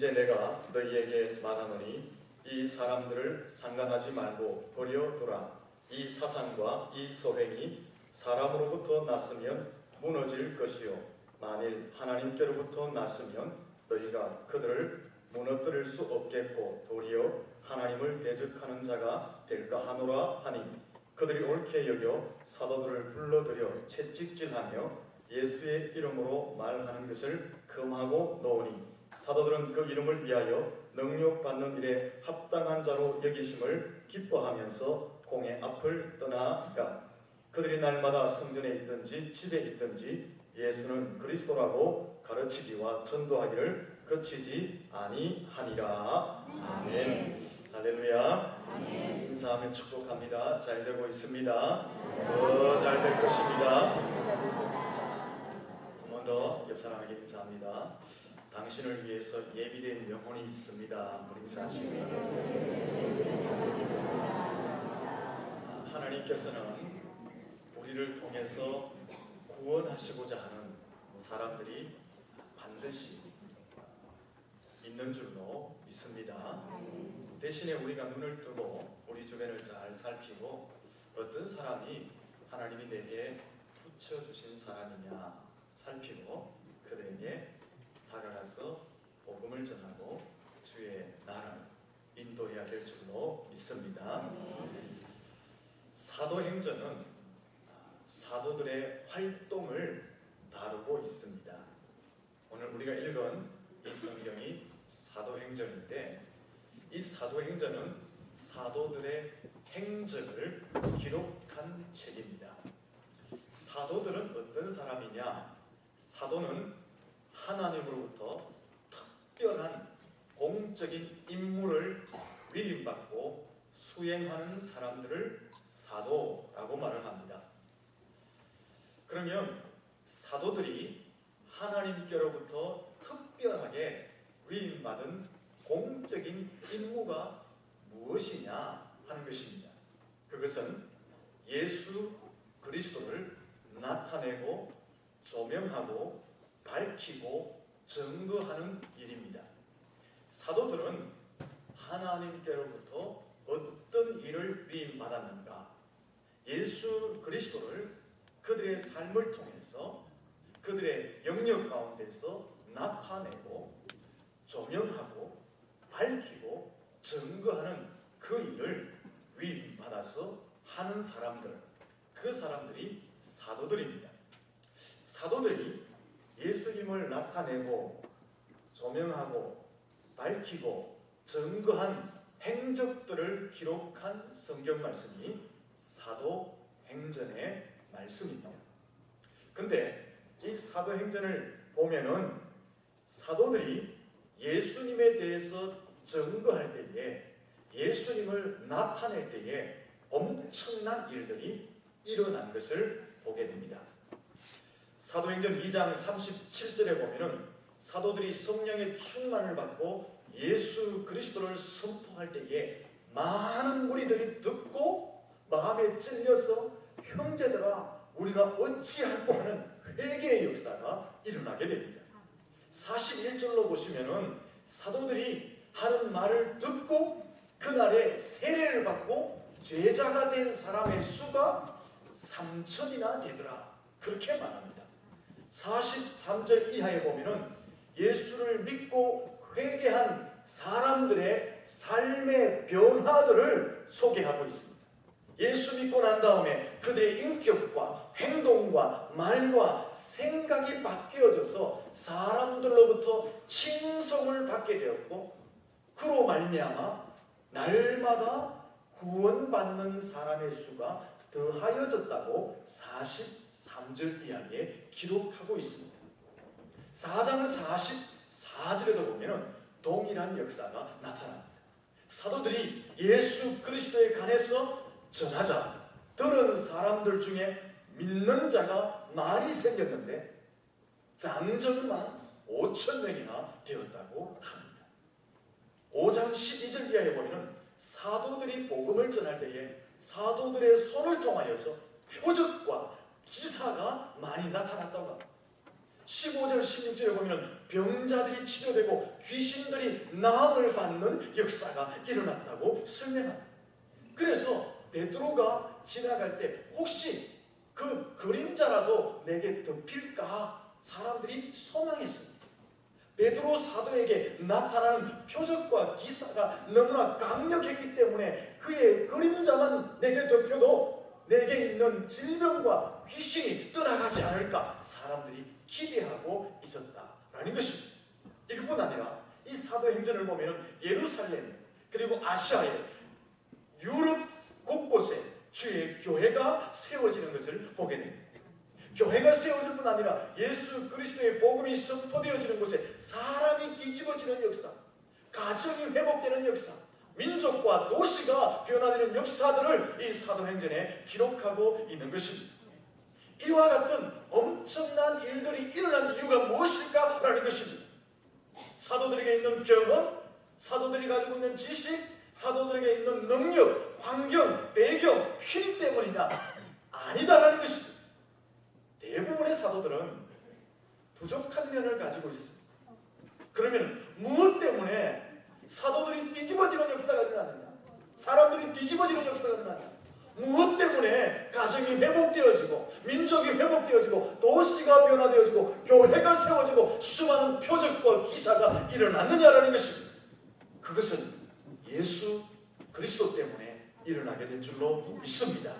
이제 내가 너희에게 말하노니 이 사람들을 상관하지 말고 버려두라. 이 사상과 이 소행이 사람으로부터 났으면 무너질 것이요 만일 하나님께로부터 났으면 너희가 그들을 무너뜨릴 수 없겠고 도리어 하나님을 대적하는 자가 될까 하노라 하니 그들이 옳게 여겨 사도들을 불러들여 채찍질하며 예수의 이름으로 말하는 것을 금하고 놓으니 사도들은 그 이름을 위하여 능력받는 일에 합당한 자로 여기심을 기뻐하면서 공회 앞을 떠나니라. 그들이 날마다 성전에 있든지 집에 있든지 예수는 그리스도라고 가르치기와 전도하기를 그치지 아니하니라. 아멘. 할렐루야. 아멘. 인사하면 축복합니다. 잘 되고 있습니다. 더 잘 될 것입니다. 한 번 더 옆 사람에게 인사합니다. 당신을 위해서 예비된 영혼이 있습니다. 우리 인사하십니다. 하나님께서는 우리를 통해서 구원하시고자 하는 사람들이 반드시 있는 줄로 믿습니다. 대신에 우리가 눈을 뜨고 우리 주변을 잘 살피고 어떤 사람이 하나님이 내게 붙여주신 사람이냐 살피고 그들에게 다가가서 복음을 전하고 주의 나라를 인도해야 될 줄로 믿습니다. 사도행전은 사도들의 활동을 다루고 있습니다. 오늘 우리가 읽은 이 성경이 사도행전인데 이 사도행전은 사도들의 행적을 기록한 책입니다. 사도들은 어떤 사람이냐? 사도는 하나님으로부터 특별한 공적인 임무를 위임받고 수행하는 사람들을 사도라고 말을 합니다. 그러면 사도들이 하나님께로부터 특별하게 위임받은 공적인 임무가 무엇이냐 하는 것입니다. 그것은 예수 그리스도를 나타내고 조명하고 밝히고 증거하는 일입니다. 사도들은 하나님께로부터 어떤 일을 위임받았는가? 예수 그리스도를 그들의 삶을 통해서 그들의 영역 가운데서 나타내고 조명하고 밝히고 증거하는 그 일을 위임받아서 하는 사람들, 그 사람들이 사도들입니다. 사도들이 예수님을 나타내고 조명하고 밝히고 증거한 행적들을 기록한 성경 말씀이 사도행전의 말씀입니다. 근데 이 사도행전을 보면은 사도들이 예수님에 대해서 증거할 때에 예수님을 나타낼 때에 엄청난 일들이 일어난 것을 보게 됩니다. 사도행전 2장 37절에 보면은 사도들이 성령의 충만을 받고 예수 그리스도를 선포할 때에 많은 무리들이 듣고 마음에 찔려서 형제들아 우리가 어찌할꼬 하는 회개의 역사가 일어나게 됩니다. 41절로 보시면은 사도들이 하는 말을 듣고 그날에 세례를 받고 제자가 된 사람의 수가 3,000이나 되더라 그렇게 말합니다. 43절 이하에 보면은 예수를 믿고 회개한 사람들의 삶의 변화들을 소개하고 있습니다. 예수 믿고 난 다음에 그들의 인격과 행동과 말과 생각이 바뀌어져서 사람들로부터 칭송을 받게 되었고 그로 말미암아 날마다 구원받는 사람의 수가 더하여졌다고 43절 이하에 기록하고 있습니다. 4장 44절에도 보면 동일한 역사가 나타납니다. 사도들이 예수 그리스도에 관해서 전하자 들은 사람들 중에 믿는 자가 많이 생겼는데 장정만 5,000명이나 되었다고 합니다. 5장 12절 이하에 보면 사도들이 복음을 전할 때에 사도들의 손을 통하여서 표적과 기사가 많이 나타났다고 합니다. 15절 16절에 보면 병자들이 치료되고 귀신들이 나음을 받는 역사가 일어났다고 설명합니다. 그래서 베드로가 지나갈 때 혹시 그 그림자라도 내게 덮일까 사람들이 소망했습니다. 베드로 사도에게 나타나는 표적과 기사가 너무나 강력했기 때문에 그의 그림자만 내게 덮여도 내게 있는 질병과 귀신이 떠나가지 않을까 사람들이 기대하고 있었다라는 것입니다. 이것뿐 아니라 이 사도행전을 보면 예루살렘 그리고 아시아에 유럽 곳곳에 주의 교회가 세워지는 것을 보게 됩니다. 교회가 세워질 뿐 아니라 예수 그리스도의 복음이 선포되어지는 곳에 사람이 뒤집어지는 역사, 가정이 회복되는 역사, 민족과 도시가 변화되는 역사들을 이 사도행전에 기록하고 있는 것입니다. 이와 같은 엄청난 일들이 일어난 이유가 무엇일까라는 것입니다. 사도들에게 있는 경험, 사도들이 가지고 있는 지식, 사도들에게 있는 능력, 환경, 배경, 힘 때문이냐? 아니다라는 것입니다. 대부분의 사도들은 부족한 면을 가지고 있었습니다. 그러면 무엇 때문에 사도들이 뒤집어지는 역사가 일어나느냐? 사람들이 뒤집어지는 역사가 일어나느냐? 무엇 때문에 가정이 회복되어지고 민족이 회복되어지고 도시가 변화되어지고 교회가 세워지고 수많은 표적과 기사가 일어났느냐라는 것입니다. 그것은 예수 그리스도 때문에 일어나게 된 줄로 믿습니다.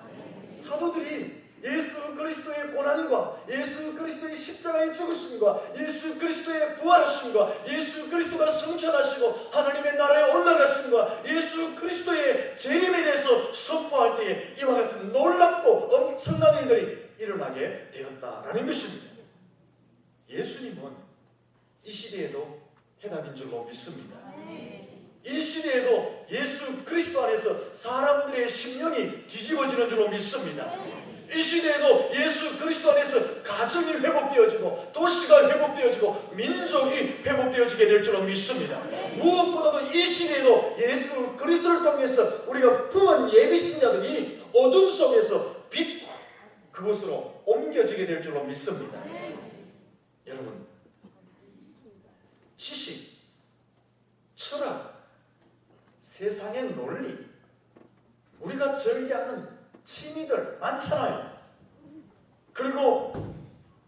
사도들이 예수 그리스도의 고난과 예수 그리스도의 십자가의 죽으심과 예수 그리스도의 부활하심과 예수 그리스도가 승천하시고 하나님의 나라에 올라가심과 예수 그리스도의 재림에 대해서 선포할 때에 이와 같은 놀랍고 엄청난 일들이 일어나게 되었다라는 것입니다. 예수님은 이 시대에도 해답인 줄로 믿습니다. 이 시대에도 예수 그리스도 안에서 사람들의 심령이 뒤집어지는 줄로 믿습니다. 이 시대에도 예수 그리스도 안에서 가정이 회복되어지고 도시가 회복되어지고 민족이 회복되어지게 될 줄로 믿습니다. 무엇보다도 이 시대에도 예수 그리스도를 통해서 우리가 품은 예비신자들이 어둠 속에서 빛 그곳으로 옮겨지게 될 줄로 믿습니다. 여러분, 지식, 철학, 세상의 논리, 우리가 즐겨하는 취미들 많잖아요. 그리고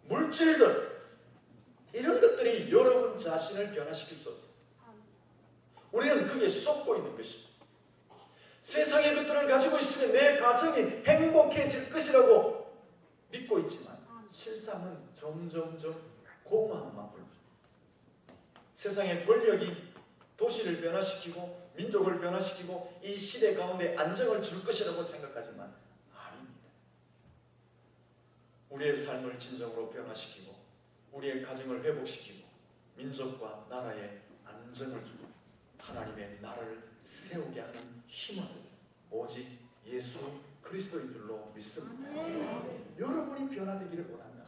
물질들, 이런 것들이 여러분 자신을 변화시킬 수 없어요. 우리는 그게 쏟고 있는 것입니다. 세상의 것들을 가지고 있으면 내 가정이 행복해질 것이라고 믿고 있지만 실상은 점점점 고마움만 불러요. 세상의 권력이 도시를 변화시키고 민족을 변화시키고 이 시대 가운데 안정을 줄 것이라고 생각하지만 아닙니다. 우리의 삶을 진정으로 변화시키고 우리의 가정을 회복시키고 민족과 나라에 안정을 주고 하나님의 나라를 세우게 하는 힘은 오직 예수 그리스도인 줄로 믿습니다. 여러분이 변화되기를 원한다.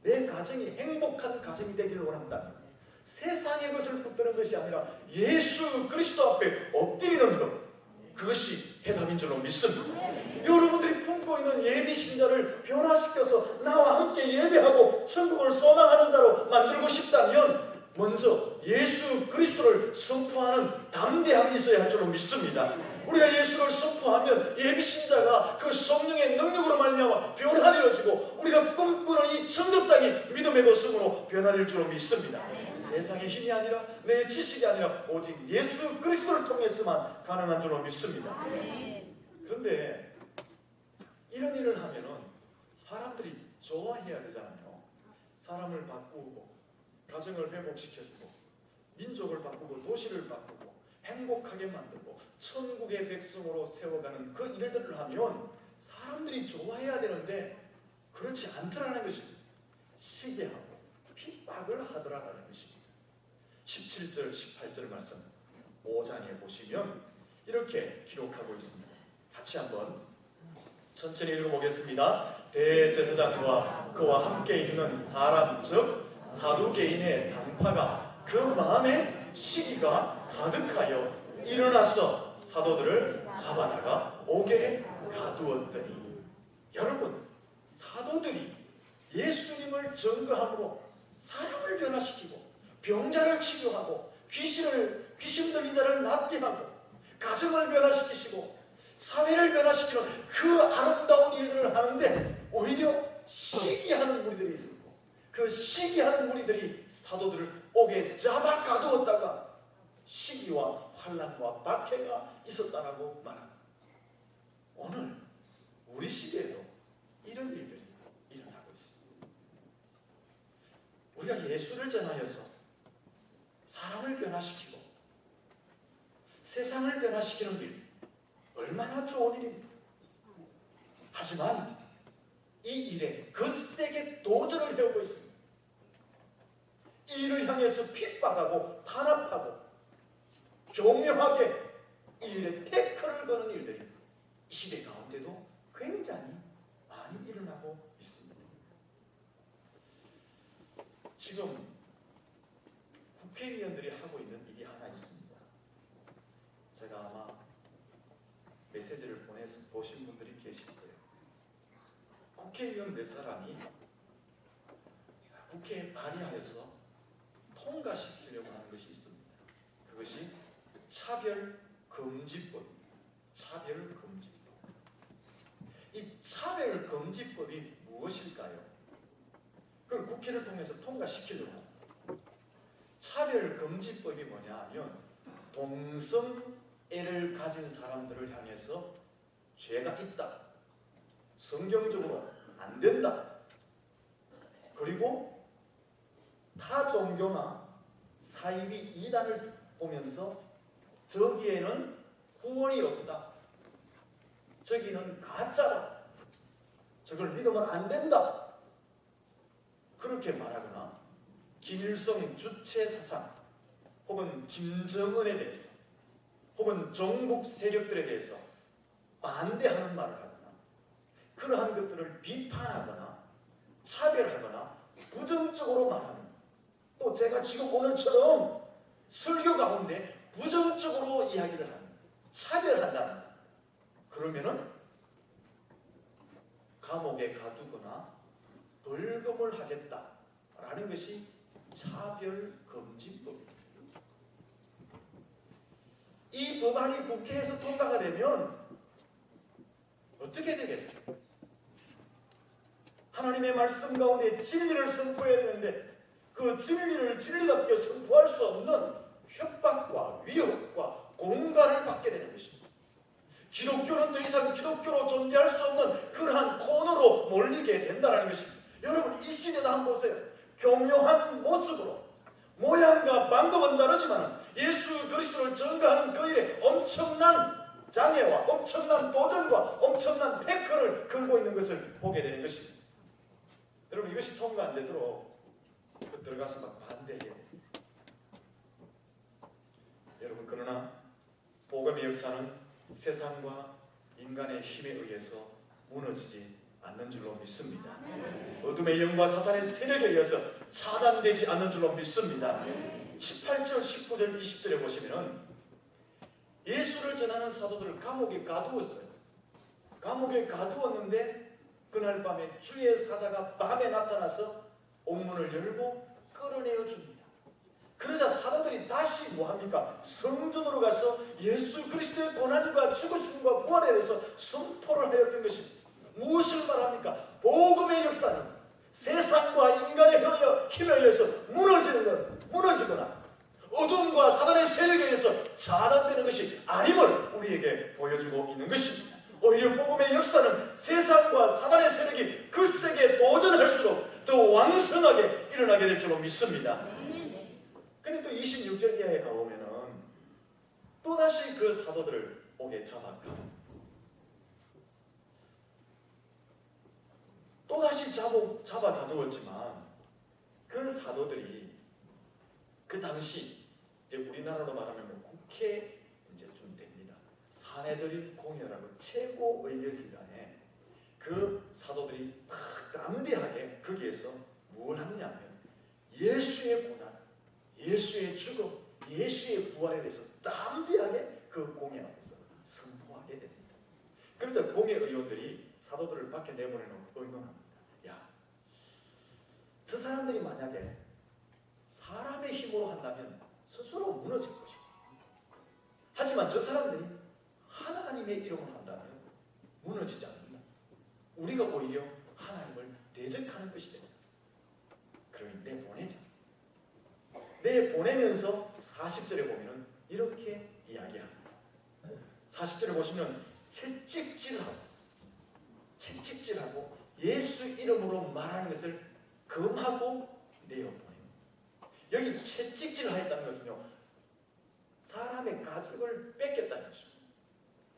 내 가정이 행복한 가정이 되기를 원한다면 세상의 것을 붙드는 것이 아니라 예수 그리스도 앞에 엎드리는 것, 그것이 해답인 줄로 믿습니다. 여러분들이 품고 있는 예비신자를 변화시켜서 나와 함께 예배하고 천국을 소망하는 자로 만들고 싶다면 먼저 예수 그리스도를 선포하는 담대함이 있어야 할 줄로 믿습니다. 우리가 예수를 선포하면 예비신자가 그 성령의 능력으로 말미암아 변화되어지고 우리가 꿈꾸는 이 천국 땅이 믿음의 것으로 변화될 줄로 믿습니다. 세상의 힘이 아니라 내 지식이 아니라 오직 예수 그리스도를 통해서만 가능한 줄로 믿습니다. 그런데 이런 일을 하면은 사람들이 좋아해야 되잖아요. 사람을 바꾸고 가정을 회복시켜주고 민족을 바꾸고 도시를 바꾸고 행복하게 만들고 천국의 백성으로 세워가는 그 일들을 하면 사람들이 좋아해야 되는데 그렇지 않더라는 것입니다. 시기하고 핍박을 하더라라는 것입니다. 17절 18절 말씀 5장에 보시면 이렇게 기록하고 있습니다. 같이 한번 천천히 읽어보겠습니다. 대제사장과 그와 함께 있는 사람 즉 사두개인의 당파가 그 마음에 시기가 가득하여 일어나서 사도들을 잡아다가 옥에 가두었더니, 여러분, 사도들이 예수님을 증거함으로 사람을 변화시키고 병자를 치료하고 귀신 들린 자를 낫게 하고 가정을 변화시키시고 사회를 변화시키는 그 아름다운 일들을 하는데 오히려 시기하는 무리들이 있었고 그 시기하는 무리들이 사도들을 옥에 잡아 가두었다가 시기와 환난과 박해가 있었다라고 말합니다. 오늘 우리 시대에도 이런 일들이 일어나고 있습니다. 우리가 예수를 전하여서 사람을 변화시키고 세상을 변화시키는 일 얼마나 좋은 일입니까? 하지만 이 일에 거세게 도전을 해오고 있습니다. 이 일을 향해서 핍박하고 탄압하고 교묘하게 이 일에 태클을 거는 일들이 이 시대 가운데도 굉장히 많이 일어나고 있습니다. 지금 국회의원들이 하고 있는 일이 하나 있습니다. 제가 아마 메시지를 보내서 보신 분들이 계실 거예요. 국회의원 몇 사람이 국회에 발의하여서 통과시키려고 하는 것이 있습니다. 그것이 차별금지법입니다. 차별금지법. 이 차별금지법이 무엇일까요? 그걸 국회를 통해서 통과시키려고 합니다. 차별금지법이 뭐냐 하면 동성애를 가진 사람들을 향해서 죄가 있다. 성경적으로 안 된다. 그리고 타 종교나 사이비 이단을 보면서 저기에는 구원이 없다. 저기는 가짜다. 저걸 믿으면 안 된다. 그렇게 말하거나 김일성 주체 사상 혹은 김정은에 대해서 혹은 종북 세력들에 대해서 반대하는 말을 하거나 그러한 것들을 비판하거나 차별하거나 부정적으로 말하는 또 제가 지금 오늘처럼 설교 가운데 부정적으로 이야기를 하는 차별한다는 그러면은 감옥에 가두거나 벌금을 하겠다라는 것이 차별금지법입니다. 이 법안이 국회에서 통과가 되면 어떻게 되겠어요? 하나님의 말씀 가운데 진리를 선포해야 되는데 그 진리를 진리답게 선포할 수 없는 협박과 위협과 공갈을 받게 되는 것입니다. 기독교는 더 이상 기독교로 존재할 수 없는 그러한 코너로 몰리게 된다는 것입니다. 여러분 이 시대도 한번 보세요. 교묘한 모습으로 모양과 방법은 다르지만 예수 그리스도를 전가하는 그 일에 엄청난 장애와 엄청난 도전과 엄청난 태클을 걸고 있는 것을 보게 되는 것입니다. 여러분 이것이 통과 안 되도록 들어가서 막 반대해요. 여러분 그러나 복음의 역사는 세상과 인간의 힘에 의해서 무너지지 않는 줄로 믿습니다. 어둠의 영과 사탄의 세력에 의해서 차단되지 않는 줄로 믿습니다. 18절, 19절, 20절에 보시면은 예수를 전하는 사도들을 감옥에 가두었어요. 감옥에 가두었는데 그날 밤에 주의 사자가 밤에 나타나서 옥문을 열고 끌어내어 줍니다. 그러자 사도들이 다시 뭐합니까? 성전으로 가서 예수 그리스도의 고난과 죽으심과 부활에 대해서 선포를 하였던 것입니다. 무엇을 말합니까? 복음의 역사는 세상과 인간의 힘에 의해서 무너지거나 어둠과 사단의 세력에 의해서 차단되는 것이 아님을 우리에게 보여주고 있는 것입니다. 오히려 복음의 역사는 세상과 사단의 세력이 글쎄게 도전할수록 더 왕성하게 일어나게 될 줄로 믿습니다. 근데 또 26절 이하에 가보면은 또다시 그 사도들을 옥에 잡아가고 또다시 잡아 가두었지만 그 사도들이 그 당시 이제 우리나라로 말하면 국회 이제 좀 됩니다. 사내들인 공여라고 최고 의결기관에 그 사도들이 막 담대하게 거기에서 뭘 하느냐 하면 예수의 고난, 예수의 죽음, 예수의 부활에 대해서 담대하게 그 공회 앞에서 선포하게 됩니다. 그러자 공회 의원들이 사도들을 밖에 내보내놓고 의논합니다. 야, 저 사람들이 만약에 힘으로 한다면 스스로 무너질 것이다. 하지만 저 사람들이 하나님의 이름으로 한다면 무너지지 않는다. 우리가 오히려 하나님을 대적하는 것이 됩니다. 그러니 내보내자. 내보내면서 40절에 보면 이렇게 이야기합니다. 40절에 보시면 채찍질하고 예수 이름으로 말하는 것을 금하고 내어보냅니다. 여기 채찍질을 하였다는 것은요, 사람의 가죽을 뺏겼다는 것입니다.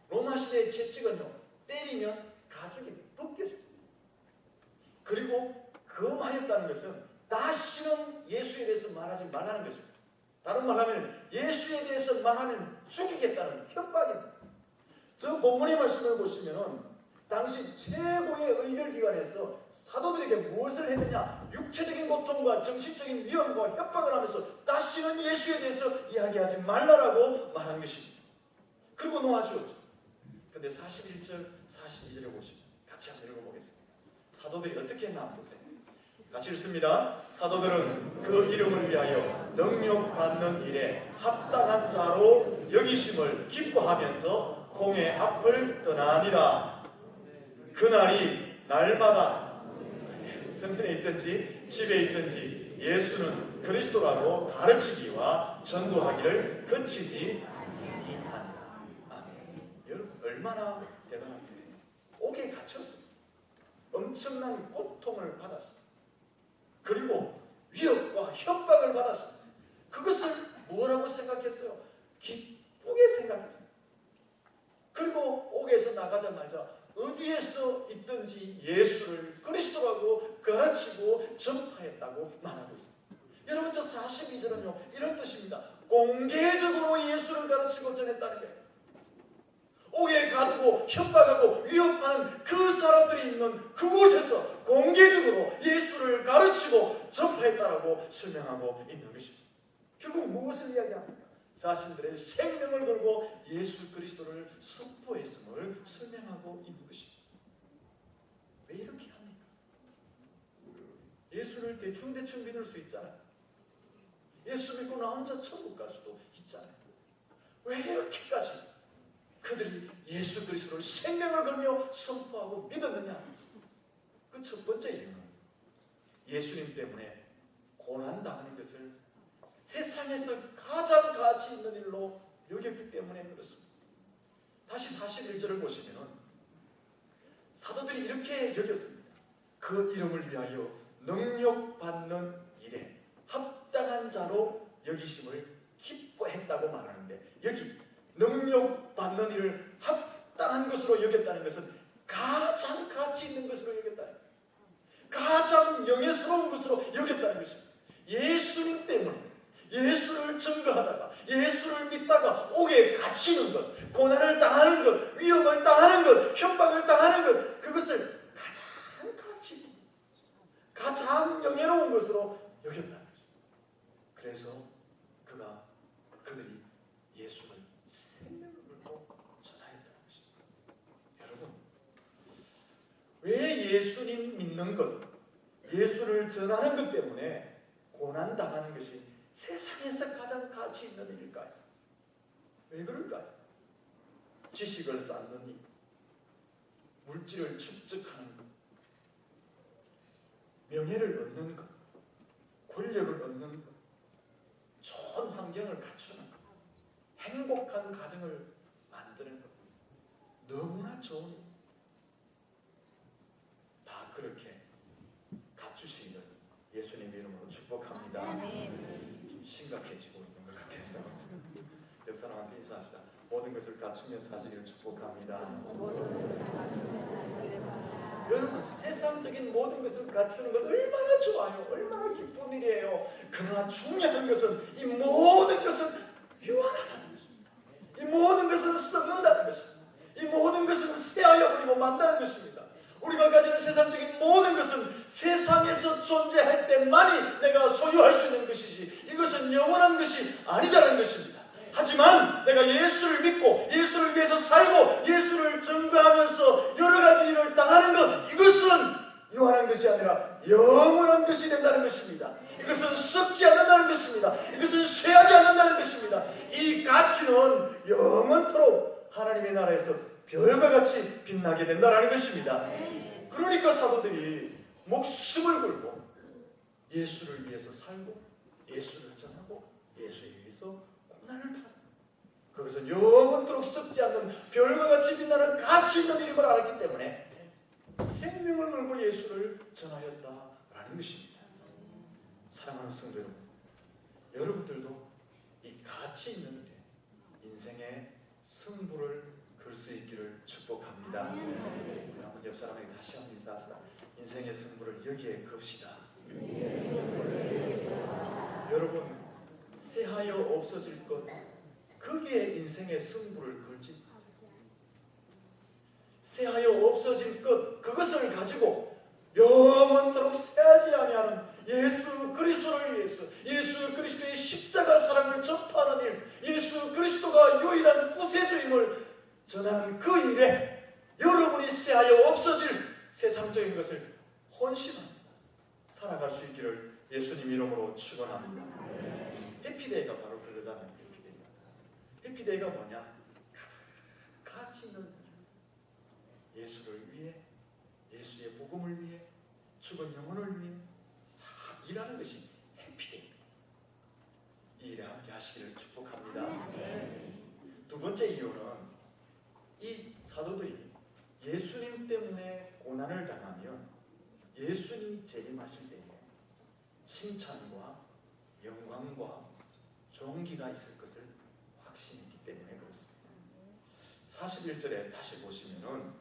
로마 시대의 채찍은요, 때리면 가죽이 벗겨집니다. 그리고 금하였다는 것은 다시는 예수에 대해서 말하지 말라는 것입니다. 다른 말하면 예수에 대해서 말하면 죽이겠다는 협박입니다. 저 본문의 말씀을 보시면 당시 최고의 의결기관에서 사도들에게 무엇을 했느냐, 육체적인 고통과 정신적인 위험과 협박을 하면서 다시는 예수에 대해서 이야기하지 말라라고 말한 것입니다. 그리고 놓아주었죠. 근데 41절 42절에 보시면 같이 한번 읽어보겠습니다. 사도들이 어떻게 했나 한번 보세요. 같이 읽습니다. 사도들은 그 이름을 위하여 능력받는 일에 합당한 자로 여기심을 기뻐하면서 공의 앞을 떠나니라. 그날이 날마다 성전에 있든지 집에 있든지 예수는 그리스도라고 가르치기와 전도하기를 그치지 아니하니라. 아멘. 여러분 얼마나 대단합니까? 옥에 갇혔습니다. 엄청난 고통을 받았습니다. 그리고 위협과 협박을 받았습니다. 그것을 뭐라고 생각했어요? 기쁘게 생각했어요. 그리고 옥에서 나가자마자 어디에서 있든지 예수를 그리스도라고 가르치고 전파했다고 말하고 있습니다. 여러분 저 42절은요 이런 뜻입니다. 공개적으로 예수를 가르치고 전했다는 거예요. 옥에 가두고 협박하고 위협하는 그 사람들이 있는 그곳에서 공개적으로 예수를 가르치고 전파했다라고 설명하고 있는 것입니다. 결국 무엇을 이야기합니까? 자신들의 생명을 걸고 예수 그리스도를 선포했음을 설명하고 있는 것입니다. 왜 이렇게 합니까? 예수를 대충 믿을 수 있잖아요. 예수 믿고 나 혼자 천국 갈 수도 있잖아요. 왜 이렇게까지 그들이 예수 그리스도를 생명을 걸며 선포하고 믿었느냐? 그 첫 번째 이유는 예수님 때문에 고난당하는 것을 세상에서 가장 가치 있는 일로 여겼기 때문에 그렇습니다. 다시 41절을 보시면 사도들이 이렇게 여겼습니다. 그 이름을 위하여 능력받는 일에 합당한 자로 여기심을 기뻐했다고 말하는데 여기 능력받는 일을 합당한 것으로 여겼다는 것은 가장 가치 있는 것으로 여겼다는 거예요. 가장 영예스러운 것으로 여겼다는 것입니다. 예수님 때문에 예수를 증거하다가 예수를 믿다가 옥에 갇히는 것, 고난을 당하는 것, 위협을 당하는 것, 협박을 당하는 것, 그것을 가장 가치 있는 것, 가장 영예로운 것으로 여겼다는 것입니다. 그래서 그들이 예수를 생명을 걸고 전하였다는 것입니다. 여러분, 왜 예수님 믿는 것, 예수를 전하는 것 때문에 고난당하는 것이 세상에서 가장 가치 있는 일일까요? 왜 그럴까요? 지식을 쌓는 일, 물질을 축적하는 것, 명예를 얻는 것, 권력을 얻는 것, 좋은 환경을 갖추는 것, 행복한 가정을 만드는 것, 너무나 좋은 일. 다 그렇게 갖추시기를 예수님 이름으로 축복합니다. 좀 심각해지고 있는 것 같아서 옆 사람한테 인사합시다. 모든 것을 갖추며 사시기를 축복합니다. 여러분 세상적인 모든 것을 갖추는 것 얼마나 좋아요. 얼마나 기쁜 일이에요. 그러나 중요한 것은 이 모든 것은 유한하다는 것입니다. 이 모든 것은 썩는다는 것입니다. 이 모든 것은 쇠하여 버리고 만다는 것입니다. 우리가 가지는 세상적인 모든 것은 세상에서 존재할 때만이 내가 소유할 수 있는 것이지 이것은 영원한 것이 아니다라는 것입니다. 하지만 내가 예수를 믿고 예수를 위해서 살고 예수를 증거하면서 여러 가지 일을 당하는 것, 이것은 유한한 것이 아니라 영원한 것이 된다는 것입니다. 이것은 썩지 않는다는 것입니다. 것입니다. 이것은 쇠하지 않는다는 것입니다. 이 가치는 영원토록 하나님의 나라에서 별과 같이 빛나게 된다는 것입니다. 그러니까 사도들이 목숨을 걸고 예수를 위해서 살고 예수를 전하고 예수에 위해서 고난을 당한다. 그것은 영원토록 썩지 않는 별과 같이 빛나는 가치 있는 일임을 알았기 때문에 생명을 걸고 예수를 전하였다라는 것입니다. 사랑하는 성도 여러분, 여러분들도 이 가치 있는 일에 인생의 승부를 걸 수 있기를 축복합니다. 우리 한번 옆 사람에게 다시 한번 인사합시다. 인생의 승부를 여기에 겁시다. 여러분, 새하여 없어질 것, 거기에 인생의 승부를 걸지 마세요. 새하여 없어질 것, 그것을 가지고 영원토록 새하지 아니하는 예수 그리스도를 위해서, 예수 그리스도의 십자가 사랑을 전파하는 일, 예수 그리스도가 유일한 구세주임을 전하는 그 일에 여러분이 새하여 없어질 세상적인 것을 헌신합니다. 살아갈 수 있기를 예수님 이름으로 축원합니다. 해피데이가 바로 그러잖아요. 해피데이가 뭐냐? 가치 있는 예수를 위해, 예수의 복음을 위해, 죽은 영혼을 위해 일하는 것이 해피데이. 이 일에 함께 하시기를 축복합니다. 두 번째 이유는 이 사도들이 예수님 때문에 고난을 당하면 예수님이 재림하실 때에 칭찬과 영광과 존귀가 있을 것을 확신했기 때문에 그렇습니다. 41절에 다시 보시면은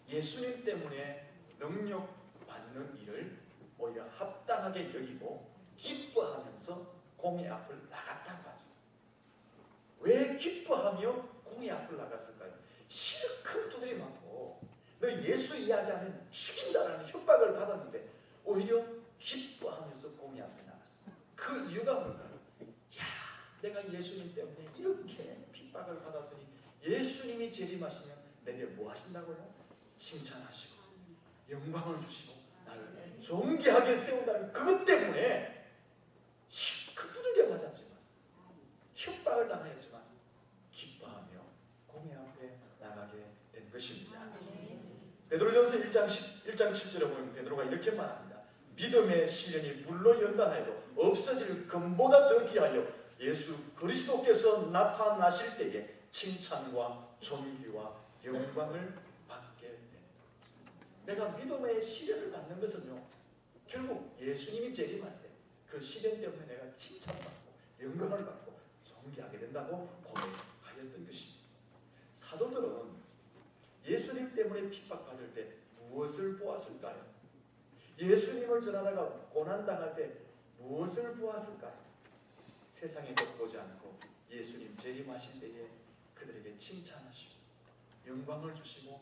예수님 때문에 능력받는 일을 오히려 합당하게 여기고 기뻐하면서 공의 앞을 나갔다고 하죠. 왜 기뻐하며 공의 앞을 나갔을까요? 실컷 두드리 맞고 너 예수 이야기하면 죽인다라는 협박을 받았는데 오히려 기뻐하면서 공의 앞에 나갔어요. 그 이유가 뭘까요? 야, 내가 예수님 때문에 이렇게 핍박을 받았으니 예수님이 재림하시면 내게 뭐 하신다고요? 칭찬하시고 영광을 주시고 나를 존귀하게 세운다는 그것 때문에 그 두들겨 맞았지만 협박을 당하였지만 기뻐하며 공의 앞에 나가게 된 것입니다. 베드로전서 1장 7절에 보면 베드로가 이렇게 말합니다. 믿음의 시련이 물로 연단하여도 없어질 금보다 더 귀하여 예수 그리스도께서 나타나실 때에 칭찬과 존귀와 영광을 받게 됩니다. 내가 믿음의 시련을 받는 것은요, 결국 예수님이 재림할 때 그 시련 때문에 내가 칭찬받고 영광을 받고 존귀하게 된다고 고백하였던 것입니다. 사도들은 예수님 때문에 핍박받을 때 무엇을 보았을까요? 예수님을 전하다가 고난당할 때 무엇을 보았을까요? 세상에 겉보지 않고 예수님 재림하실 때에 그들에게 칭찬하시고 영광을 주시고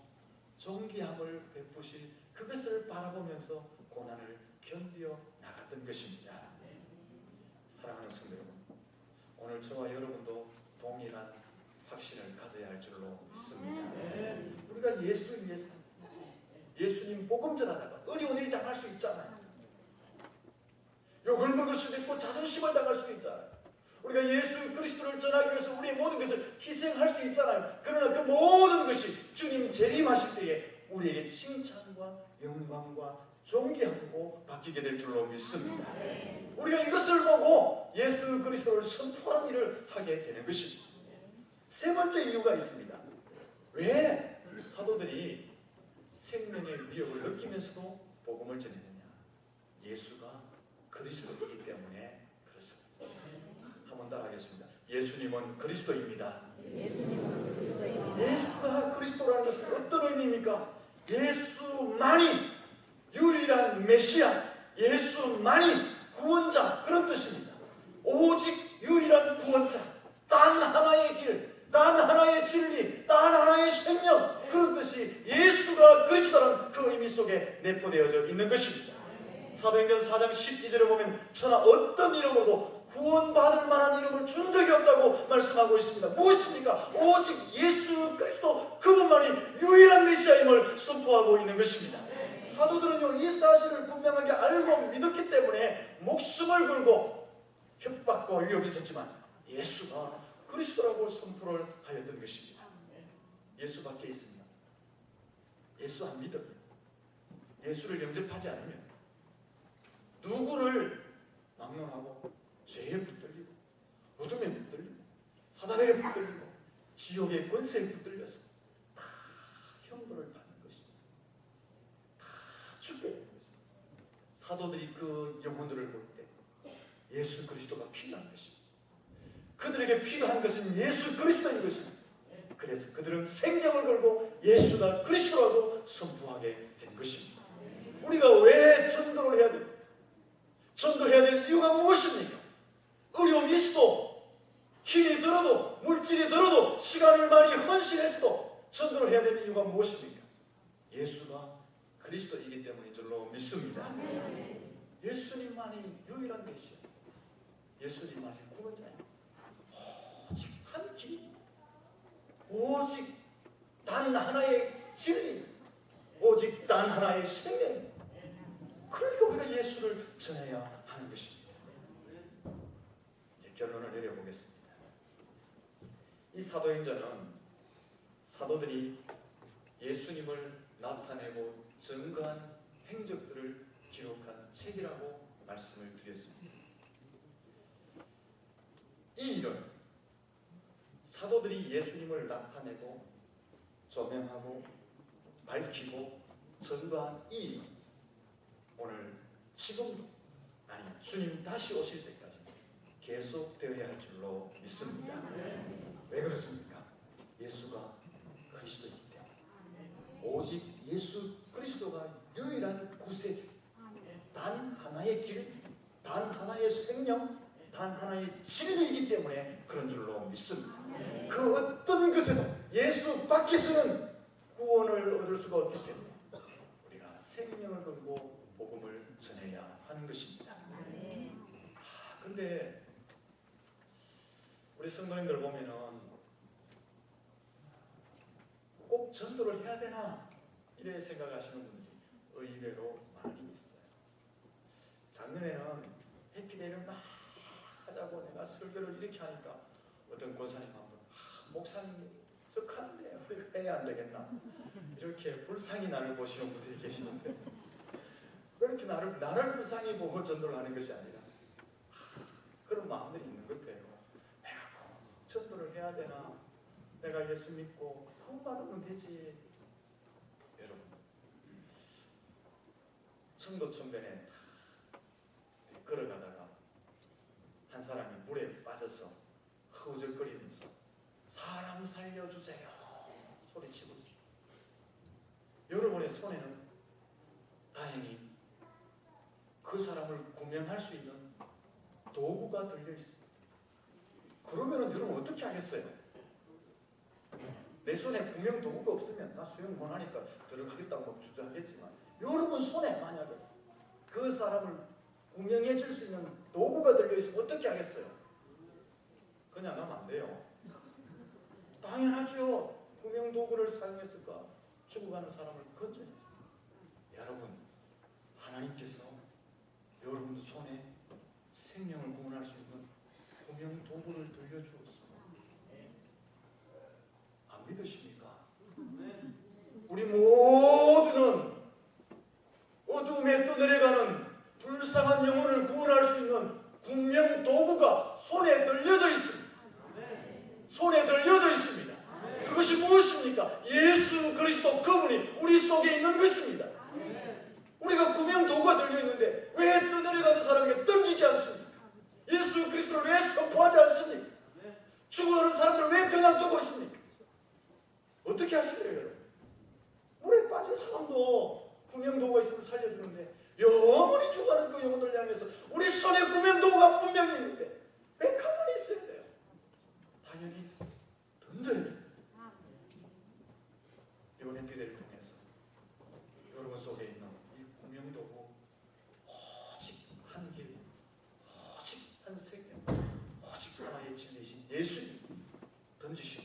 존귀함을 베푸실 그것을 바라보면서 고난을 견디어 나갔던 것입니다. 사랑하는 성도 여러분, 오늘 저와 여러분도 동일한 확신을 가져야 할 줄로 믿습니다. 우리가 예수 위해서 예수님 복음 전하다가 어려운 일이 당할 수 있잖아요. 욕을 먹을 수도 있고 자존심을 당할 수도 있잖아요. 우리가 예수 그리스도를 전하기 위해서 우리의 모든 것을 희생할 수 있잖아요. 그러나 그 모든 것이 주님 재림하실 때에 우리에게 칭찬과 영광과 존귀함으로 바뀌게 될 줄로 믿습니다. 우리가 이것을 보고 예수 그리스도를 선포하는 일을 하게 되는 것입니다. 세 번째 이유가 있습니다. 왜 사도들이 생명의 위협을 느끼면서도 복음을 전했느냐? 예수가 그리스도이기 때문에 그렇습니다. 한번 따라하겠습니다. 예수님은 그리스도입니다. 예수가 그리스도라는 것은 어떤 의미입니까? 예수만이 유일한 메시아, 예수만이 구원자, 그런 뜻입니다. 오직 유일한 구원자, 단 하나의 길, 단 하나의 진리, 단 하나의 생명, 그런 뜻이 예수가 그리스도라는 그 의미 속에 내포되어져 있는 것입니다. 사도행전 4장 12절에 보면 천하 어떤 이름으로도 구원받을 만한 이름을 준 적이 없다고 말씀하고 있습니다. 무엇입니까? 오직 예수 그리스도 그분만이 유일한 메시아임을 선포하고 있는 것입니다. 사도들은요, 이 사실을 분명하게 알고 믿었기 때문에 목숨을 걸고 협박과 위협이 있었지만 예수가 그리스도라고 선포를 하였던 것입니다. 예수밖에 있습니다. 예수 안 믿으면, 예수를 영접하지 않으면 누구를 막론하고 죄에 붙들리고 어둠에 붙들리고 사단에게 붙들리고 지옥의 권세에 붙들려서 다 형벌을 받는 것입니다. 다 죽게 되는 것입니다. 사도들이 그 영혼들을 볼 때 예수 그리스도가 필요한 것입니다. 그들에게 필요한 것은 예수 그리스도인 것입니다. 그래서 그들은 생명을 걸고 예수가 그리스도라고 선포하게 된 것입니다. 우리가 왜 전도를 해야 됩니까? 전도해야 될 이유가 무엇입니까? 어려움이 있어도, 힘이 들어도, 물질이 들어도, 시간을 많이 헌신했어도 전도를 해야 되는 이유가 무엇입니까? 예수가 그리스도이기 때문인 줄로 믿습니다. 예수님만이 유일한 계시요, 예수님만이 구원자입니다. 오직 한 길, 오직 단 하나의 진리, 오직 단 하나의 생명. 그러니까 우리가 예수를 전해야 하는 것입니다. 이제 결론을 내려보겠습니다. 이 사도행전은 사도들이 예수님을 나타내고 증거한 행적들을 기록한 책이라고 말씀을 드렸습니다. 이 일은 사도들이 예수님을 나타내고 조명하고 밝히고 증거한 이 일은 오늘 지금도, 아니 주님 다시 오실 때까지 계속되어야 할 줄로 믿습니다. 왜 그렇습니까? 예수가 그리스도이기 때문에. 오직 예수 그리스도가 유일한 구세주, 단 하나의 길, 단 하나의 생명, 단 하나의 진리이기 때문에 그런 줄로 믿습니다. 그 어떤 것에도 예수 밖에서는 구원을 얻을 수가 없기 때문에 우리가 생명을 걸고 복음을 전해야 하는 것입니다. 근데 우리 성도님들 보면은 꼭 전도를 해야 되나 이래 생각하시는 분들이 의외로 많이 있어요. 작년에는 해피데이를 막 하자고 내가 설교를 이렇게 하니까 어떤 권사님 한 분, 목사님 저 가는데 우리가 해야 안 되겠나, 이렇게 불쌍히 나를 보시는 분들이 계시는데, 그렇게 나를 불쌍히 보고 전도를 하는 것이 아니라 그런 마음들이 있는 것 같아요. 내가 꼭 전도를 해야 되나, 내가 예수 믿고 구원 받으면 되지. 여러분, 청도천변에 걸어가다가 한 사람이 물에 빠져서 허우적거리면서 사람 살려주세요 소리치고 있어요. 여러분의 손에는 다행히 그 사람을 구명할 수 있는 도구가 들려 있습니다. 그러면은 여러분 어떻게 하겠어요? 내 손에 구명 도구가 없으면 나 수영 못하니까 들어가겠다고 주저하겠지만, 여러분 손에 만약에 그 사람을 구명해 줄 수 있는 도구가 들려 있으면 어떻게 하겠어요? 그냥 가면 안 돼요. 당연하죠. 구명 도구를 사용했을까? 죽어가는 사람을 건져내죠. 여러분, 하나님께서 여러분 손에 생명을 구원할 수 있는 구명 도구를 들려주었습니다. 안 믿으십니까? 우리 모두는 어둠에 떠내려가는 불쌍한 영혼을 구원할 수 있는 구명 도구가 손에 들려져 있습니다. 손에 들려져 있습니다. 그것이 무엇입니까? 예수 그리스도 그분이 우리 속에 있는 것입니다. 우리가 구명 도구가 들려 있는데 왜 떠내려가는 사람에게 던지지 않습니까? 예수 그리스도를 왜 선포하지 않습니까? 죽어가는 사람들을 왜 그냥 두고 있습니까? 어떻게 하시래요, 여러분? 물에 빠진 사람도 구명 도구가 있으면 살려주는데 영원히 죽어가는 그 영혼들 향해서 우리 손에 구명 도구가 분명히 있는데 왜 가만히 있어야 돼요? 당연히 던져야 돼요. 이번 해피데이를 통해서 여러분 속에 있는 이 구명 도구, 오직 한 길, 오직 한 생명, 오직 하나의 진리신 예수님 던지시기